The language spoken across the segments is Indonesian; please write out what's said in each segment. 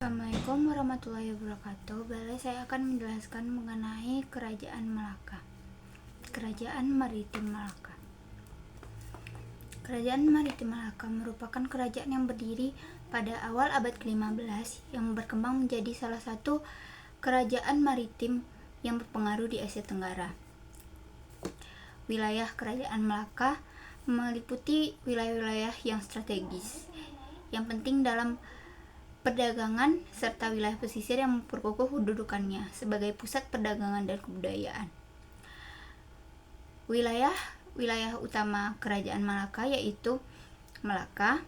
Assalamualaikum warahmatullahi wabarakatuh. Saya akan menjelaskan mengenai Kerajaan Malaka. Kerajaan Maritim Malaka. Kerajaan Maritim Malaka merupakan kerajaan yang berdiri pada awal abad ke-15 yang berkembang menjadi salah satu kerajaan maritim yang berpengaruh di Asia Tenggara. Wilayah Kerajaan Malaka meliputi wilayah-wilayah yang strategis, yang penting dalam perdagangan, serta wilayah pesisir yang memperkokoh kedudukannya sebagai pusat perdagangan dan kebudayaan. Wilayah utama Kerajaan Malaka yaitu Melaka,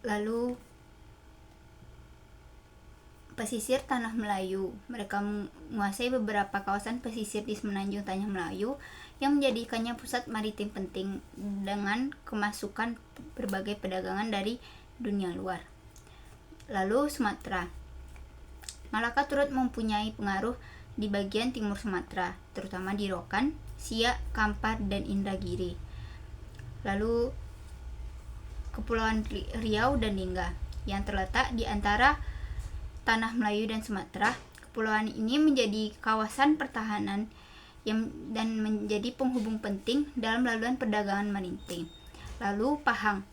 lalu pesisir Tanah Melayu. Mereka menguasai beberapa kawasan pesisir di semenanjung Tanah Melayu yang menjadikannya pusat maritim penting dengan kemasukan berbagai perdagangan dari dunia luar. Lalu Sumatera. Malaka turut mempunyai pengaruh di bagian timur Sumatera, terutama di Rokan, Siak, Kampar, dan Indragiri. Lalu Kepulauan Riau dan Lingga yang terletak di antara Tanah Melayu dan Sumatera. Kepulauan ini menjadi kawasan pertahanan dan menjadi penghubung penting dalam laluan perdagangan maritim. Lalu Pahang.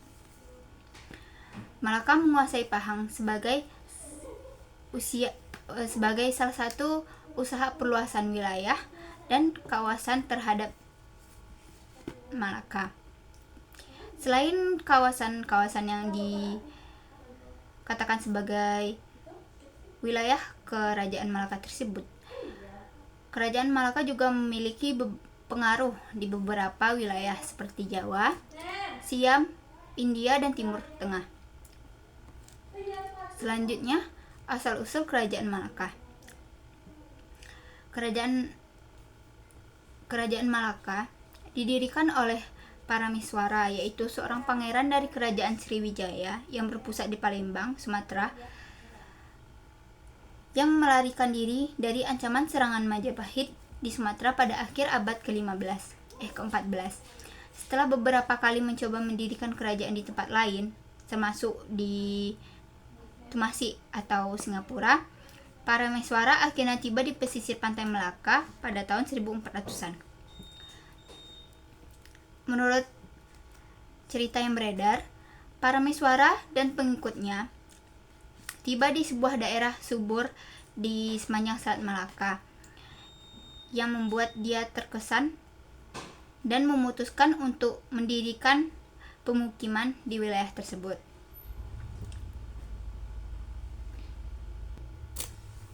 Malaka menguasai Pahang sebagai salah satu usaha perluasan wilayah dan kawasan terhadap Malaka. Selain kawasan-kawasan yang dikatakan sebagai wilayah Kerajaan Malaka tersebut, Kerajaan Malaka juga memiliki pengaruh di beberapa wilayah seperti Jawa, Siam, India, dan Timur Tengah. Selanjutnya, asal-usul Kerajaan Malaka. Kerajaan Malaka didirikan oleh Paramiswara, yaitu seorang pangeran dari Kerajaan Sriwijaya yang berpusat di Palembang, Sumatera, yang melarikan diri dari ancaman serangan Majapahit di Sumatera pada akhir abad ke-14. Setelah beberapa kali mencoba mendirikan kerajaan di tempat lain, termasuk di Tumasi atau Singapura, Paramiswara akhirnya tiba di pesisir pantai Melaka pada tahun 1400-an. Menurut cerita yang beredar, Paramiswara dan pengikutnya tiba di sebuah daerah subur di sepanjang Selat Malaka yang membuat dia terkesan dan memutuskan untuk mendirikan pemukiman di wilayah tersebut.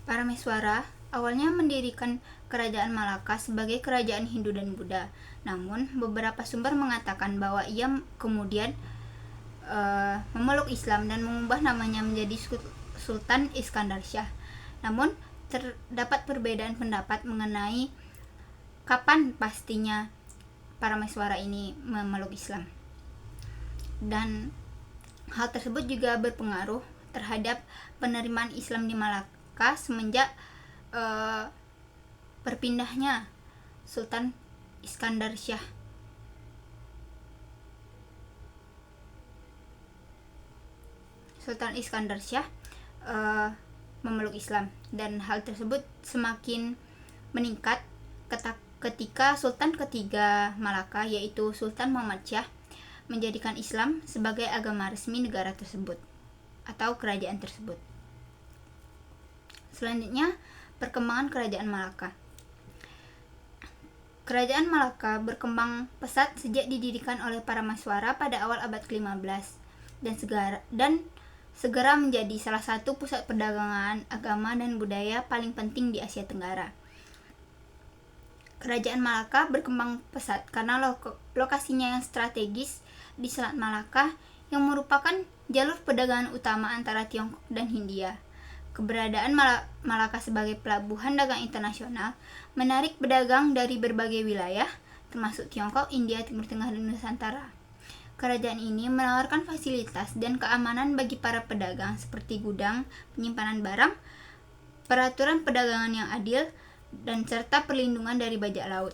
Paramiswara awalnya mendirikan Kerajaan Malaka sebagai kerajaan Hindu dan Buddha. Namun, beberapa sumber mengatakan bahwa ia kemudian memeluk Islam dan mengubah namanya menjadi Sultan Iskandar Shah. Namun, terdapat perbedaan pendapat mengenai kapan pastinya Paramiswara ini memeluk Islam. Dan hal tersebut juga berpengaruh terhadap penerimaan Islam di Malaka semenjak berpindahnya Sultan Iskandar Shah. Sultan Iskandar Shah memeluk Islam, dan hal tersebut semakin meningkat ketika Sultan ketiga Malaka, yaitu Sultan Muhammad Shah, menjadikan Islam sebagai agama resmi negara tersebut atau kerajaan tersebut. Selanjutnya, perkembangan Kerajaan Malaka. Kerajaan Malaka berkembang pesat sejak didirikan oleh Paramiswara pada awal abad ke-15 dan segera menjadi salah satu pusat perdagangan, agama, dan budaya paling penting di Asia Tenggara. Kerajaan Malaka berkembang pesat karena lokasinya yang strategis di Selat Malaka yang merupakan jalur perdagangan utama antara Tiongkok dan Hindia. Keberadaan Malaka sebagai pelabuhan dagang internasional menarik pedagang dari berbagai wilayah, termasuk Tiongkok, India, Timur Tengah, dan Nusantara. Kerajaan ini menawarkan fasilitas dan keamanan bagi para pedagang seperti gudang, penyimpanan barang, peraturan perdagangan yang adil, dan serta perlindungan dari bajak laut.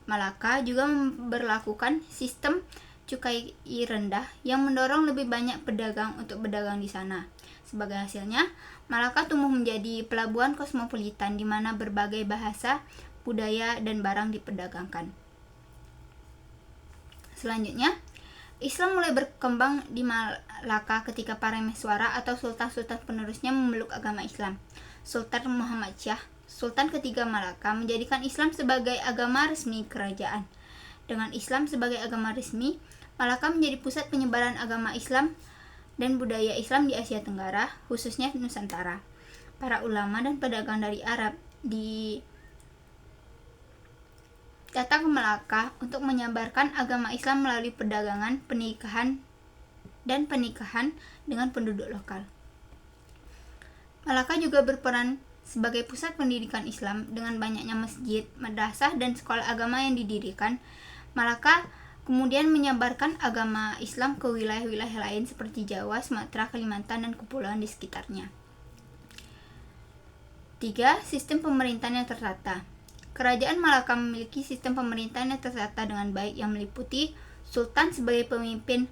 Malaka juga memberlakukan sistem cukai rendah yang mendorong lebih banyak pedagang untuk berdagang di sana. Sebagai hasilnya, Malaka tumbuh menjadi pelabuhan kosmopolitan di mana berbagai bahasa, budaya, dan barang diperdagangkan. Selanjutnya, Islam mulai berkembang di Malaka ketika para meswara atau sultan-sultan penerusnya memeluk agama Islam. Sultan Muhammad Shah, Sultan ketiga Malaka, menjadikan Islam sebagai agama resmi kerajaan. Dengan Islam sebagai agama resmi, Malaka menjadi pusat penyebaran agama Islam dan budaya Islam di Asia Tenggara, khususnya Nusantara. Para ulama dan pedagang dari Arab datang ke Malaka untuk menyebarkan agama Islam melalui perdagangan, pernikahan dengan penduduk lokal. Malaka juga berperan sebagai pusat pendidikan Islam dengan banyaknya masjid, madrasah, dan sekolah agama yang didirikan. Malaka kemudian menyebarkan agama Islam ke wilayah-wilayah lain seperti Jawa, Sumatera, Kalimantan, dan kepulauan di sekitarnya. 3. Sistem pemerintahan yang tertata. Kerajaan Malaka memiliki sistem pemerintahan yang tertata dengan baik yang meliputi sultan sebagai pemimpin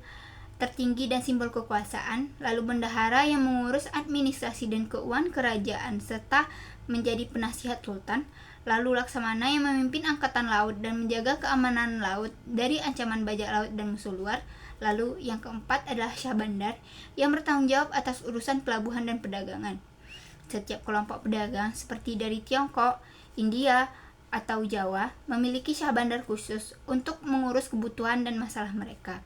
tertinggi dan simbol kekuasaan, lalu bendahara yang mengurus administrasi dan keuangan kerajaan serta menjadi penasihat sultan, lalu laksamana yang memimpin angkatan laut dan menjaga keamanan laut dari ancaman bajak laut dan musuh luar, lalu yang keempat adalah Syah Bandar yang bertanggung jawab atas urusan pelabuhan dan perdagangan. Setiap kelompok pedagang seperti dari Tiongkok, India, atau Jawa memiliki Syah Bandar khusus untuk mengurus kebutuhan dan masalah mereka.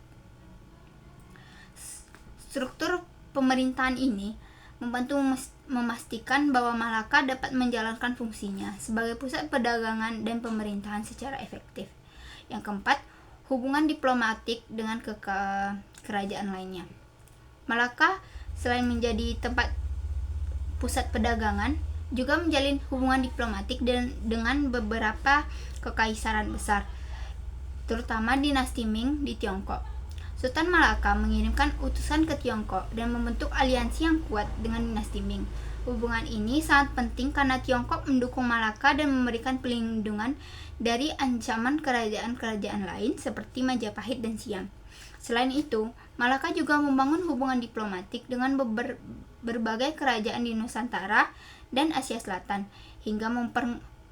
Struktur pemerintahan ini membantu memastikan bahwa Malaka dapat menjalankan fungsinya sebagai pusat perdagangan dan pemerintahan secara efektif. Yang keempat, hubungan diplomatik dengan kerajaan lainnya. Malaka selain menjadi tempat pusat perdagangan, juga menjalin hubungan diplomatik dengan beberapa kekaisaran besar, terutama dinasti Ming di Tiongkok. Sultan Malaka mengirimkan utusan ke Tiongkok dan membentuk aliansi yang kuat dengan dinasti Ming. Hubungan ini sangat penting karena Tiongkok mendukung Malaka dan memberikan perlindungan dari ancaman kerajaan-kerajaan lain seperti Majapahit dan Siam. Selain itu, Malaka juga membangun hubungan diplomatik dengan berbagai kerajaan di Nusantara dan Asia Selatan hingga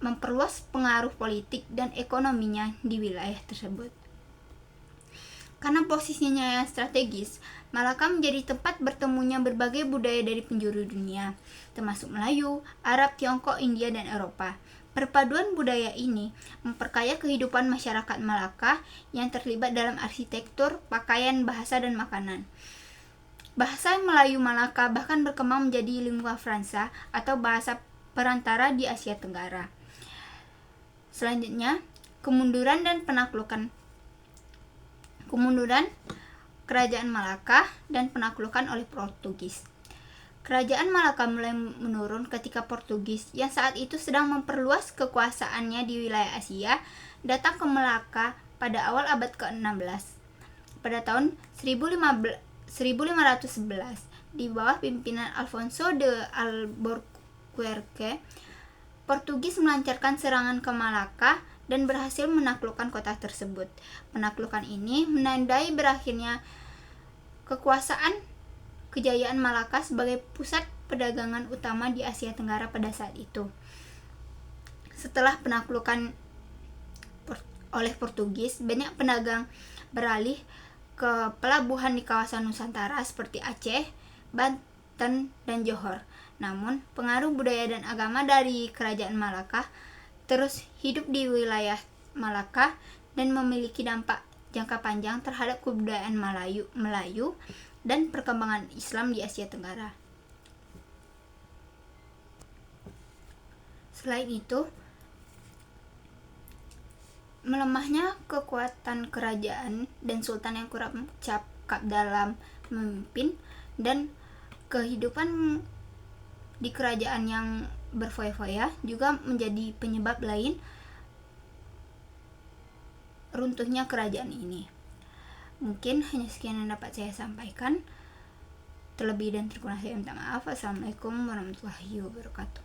memperluas pengaruh politik dan ekonominya di wilayah tersebut. Karena posisinya yang strategis, Malaka menjadi tempat bertemunya berbagai budaya dari penjuru dunia, termasuk Melayu, Arab, Tiongkok, India, dan Eropa. Perpaduan budaya ini memperkaya kehidupan masyarakat Malaka yang terlibat dalam arsitektur, pakaian, bahasa, dan makanan. Bahasa Melayu Malaka bahkan berkembang menjadi lingua franca atau bahasa perantara di Asia Tenggara. Selanjutnya, kemunduran Kerajaan Malaka dan penaklukan oleh Portugis. Kerajaan Malaka mulai menurun ketika Portugis yang saat itu sedang memperluas kekuasaannya di wilayah Asia datang ke Malaka pada awal abad ke-16. Pada tahun 1511, di bawah pimpinan Alfonso de Albuquerque, Portugis melancarkan serangan ke Malaka dan berhasil menaklukkan kota tersebut. Penaklukan ini menandai berakhirnya kejayaan Malaka sebagai pusat perdagangan utama di Asia Tenggara pada saat itu. Setelah penaklukan oleh Portugis, banyak pedagang beralih ke pelabuhan di kawasan Nusantara seperti Aceh, Banten, dan Johor. Namun, pengaruh budaya dan agama dari kerajaan Malaka terus hidup di wilayah Malaka dan memiliki dampak jangka panjang terhadap kebudayaan Melayu dan perkembangan Islam di Asia Tenggara. Selain itu, melemahnya kekuatan kerajaan dan sultan yang kurang cakap dalam memimpin dan kehidupan di kerajaan yang berfoya-foya juga menjadi penyebab lain runtuhnya kerajaan ini. Mungkin hanya sekian yang dapat saya sampaikan. Terlebih dan terkurang saya minta maaf. Assalamualaikum warahmatullahi wabarakatuh.